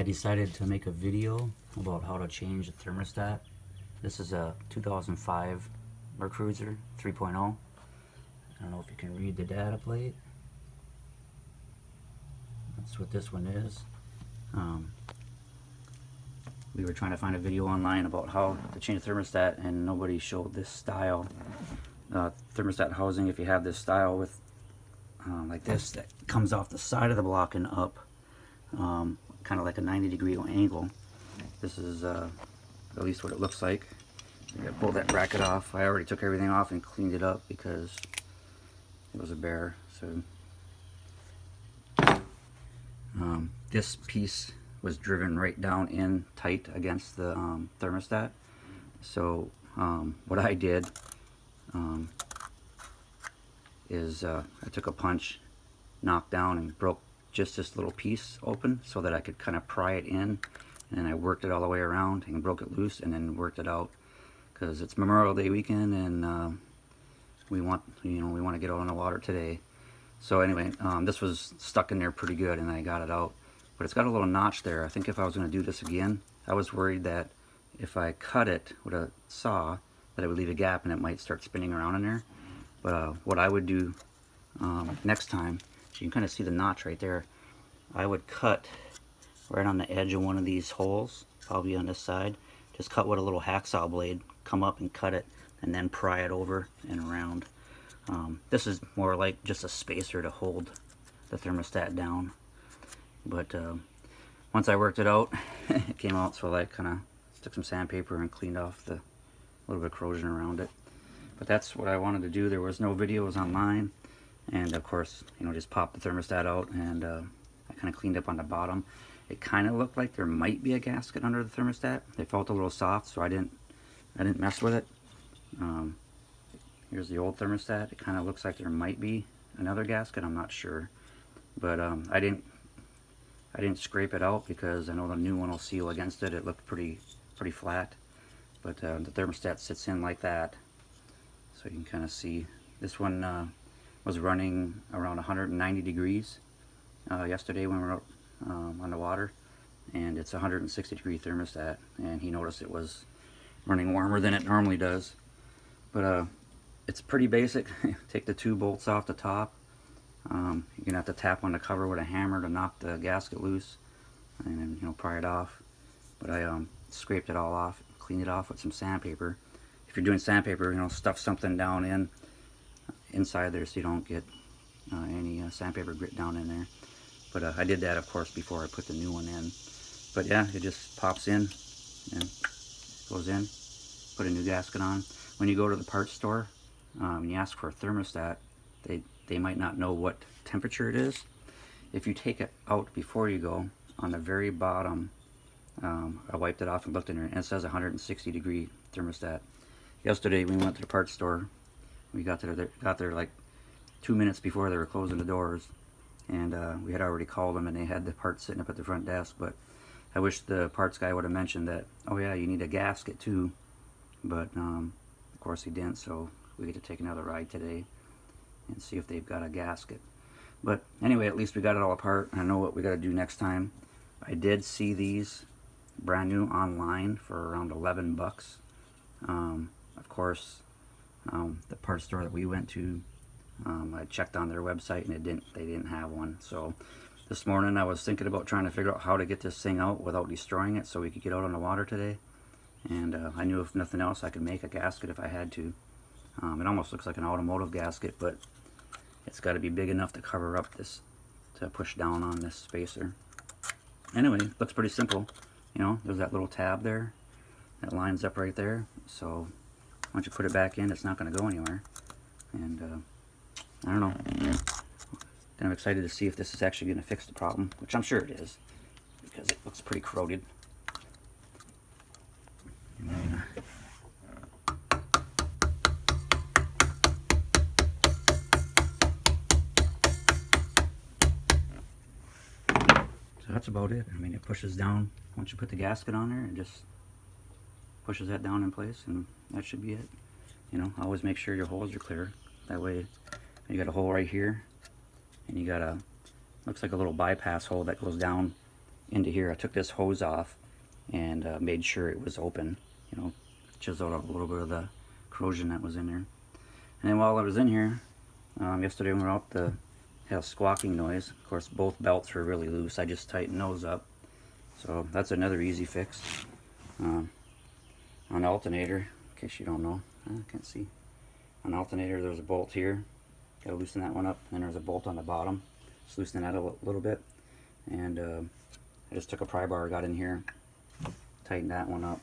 I decided to make a video about how to change the thermostat. This is a 2005 MerCruiser 3.0. I don't know if you can read the data plate. That's what this one is. We were trying to find a video online about how to change the thermostat, and nobody showed this style thermostat housing. If you have this style with like this that comes off the side of the block and up, kind of like a 90-degree angle. This is at least what it looks like. I gotta pull that bracket off. I already took everything off and cleaned it up because it was a bear. So this piece was driven right down in tight against the thermostat. So what I did is I took a punch, knocked down, and broke just this little piece open so that I could kind of pry it in, and then I worked it all the way around and broke it loose and then worked it out, because it's Memorial Day weekend and we want to get out on the water today. So anyway, this was stuck in there pretty good and I got it out, but it's got a little notch there. I think if I was going to do this again, I was worried that if I cut it with a saw that it would leave a gap and it might start spinning around in there. But what I would do next time, so you can kind of see the notch right there, I would cut right on the edge of one of these holes, probably on this side. Just cut with a little hacksaw blade, come up and cut it, and then pry it over and around. This is more like just a spacer to hold the thermostat down. But once I worked it out, it came out, so I kind of took some sandpaper and cleaned off the little bit of corrosion around it. But that's what I wanted to do. There was no videos online, and of course, just pop the thermostat out, and I kind of cleaned up on the bottom. It kind of looked like there might be a gasket under the thermostat. It felt a little soft, so I didn't mess with it. Here's the old thermostat. It kind of looks like there might be another gasket. I'm not sure, but I didn't scrape it out because I know the new one will seal against it. It looked pretty flat, but the thermostat sits in like that. So you can kind of see this one was running around 190 degrees yesterday when we were on the water, and it's a 160 degree thermostat, and he noticed it was running warmer than it normally does. But it's pretty basic. Take the two bolts off the top. You're gonna have to tap on the cover with a hammer to knock the gasket loose, and then pry it off. But I scraped it all off, cleaned it off with some sandpaper. If you're doing sandpaper, stuff something down inside there so you don't get any sandpaper grit down in there. But I did that, of course, before I put the new one in. But yeah, it just pops in and goes in. Put a new gasket on. When you go to the parts store and you ask for a thermostat, they might not know what temperature it is. If you take it out before you go, on the very bottom, I wiped it off and looked in there, and it says 160 degree thermostat. Yesterday we went to the parts store. We got there like 2 minutes before they were closing the doors, and we had already called them, and they had the parts sitting up at the front desk. But I wish the parts guy would have mentioned that, oh yeah, you need a gasket too. But of course he didn't, so we get to take another ride today and see if they've got a gasket. But anyway, at least we got it all apart. I know what we got to do next time. I did see these brand new online for around 11 bucks. Of course, the parts store that we went to, I checked on their website and they didn't have one. So this morning I was thinking about trying to figure out how to get this thing out without destroying it so we could get out on the water today. And I knew if nothing else I could make a gasket if I had to. It almost looks like an automotive gasket, but it's got to be big enough to cover up this, to push down on this spacer. Anyway, looks pretty simple. There's that little tab there that lines up right there. So once you put it back in, it's not going to go anywhere. And I don't know. And I'm excited to see if this is actually going to fix the problem, which I'm sure it is, because it looks pretty corroded. So that's about it. It pushes down. Once you put the gasket on there, it just pushes that down in place, and that should be it. Always make sure your holes are clear. That way, you got a hole right here, and you got looks like a little bypass hole that goes down into here, I took this hose off and made sure it was open, you know, chiseled out a little bit of the corrosion that was in there. And then while I was in here, yesterday when we were out, had a squawking noise. Of course, both belts were really loose. I just tightened those up. So that's another easy fix. On the alternator, in case you don't know, I can't see. On the alternator, there's a bolt here. Gotta loosen that one up. And there's a bolt on the bottom. Just loosen that a little bit. And I just took a pry bar, got in here, tightened that one up.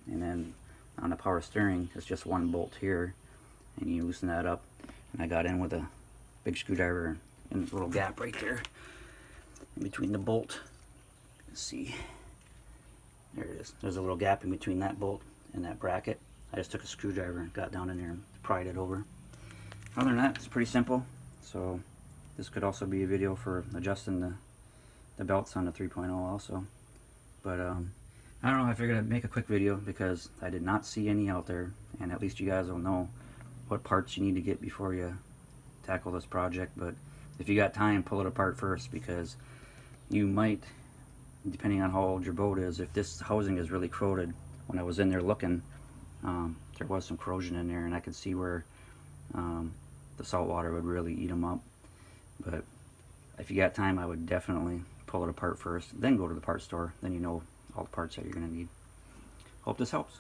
And then on the power steering, it's just one bolt here. And you loosen that up. And I got in with a big screwdriver in a little gap right there in between the bolt. Let's see. There it is. There's a little gap in between that bolt and that bracket. I just took a screwdriver and got down in there and pried it over. Other than that, it's pretty simple. So this could also be a video for adjusting the belts on the 3.0 also. But I don't know, I figured I'd make a quick video because I did not see any out there, and at least you guys will know what parts you need to get before you tackle this project. But if you got time, pull it apart first, because you might, depending on how old your boat is, if this housing is really corroded. When I was in there looking, there was some corrosion in there, and I could see where the salt water would really eat them up. But if you got time, I would definitely pull it apart first, then go to the parts store. Then you know all the parts that you're going to need. Hope this helps.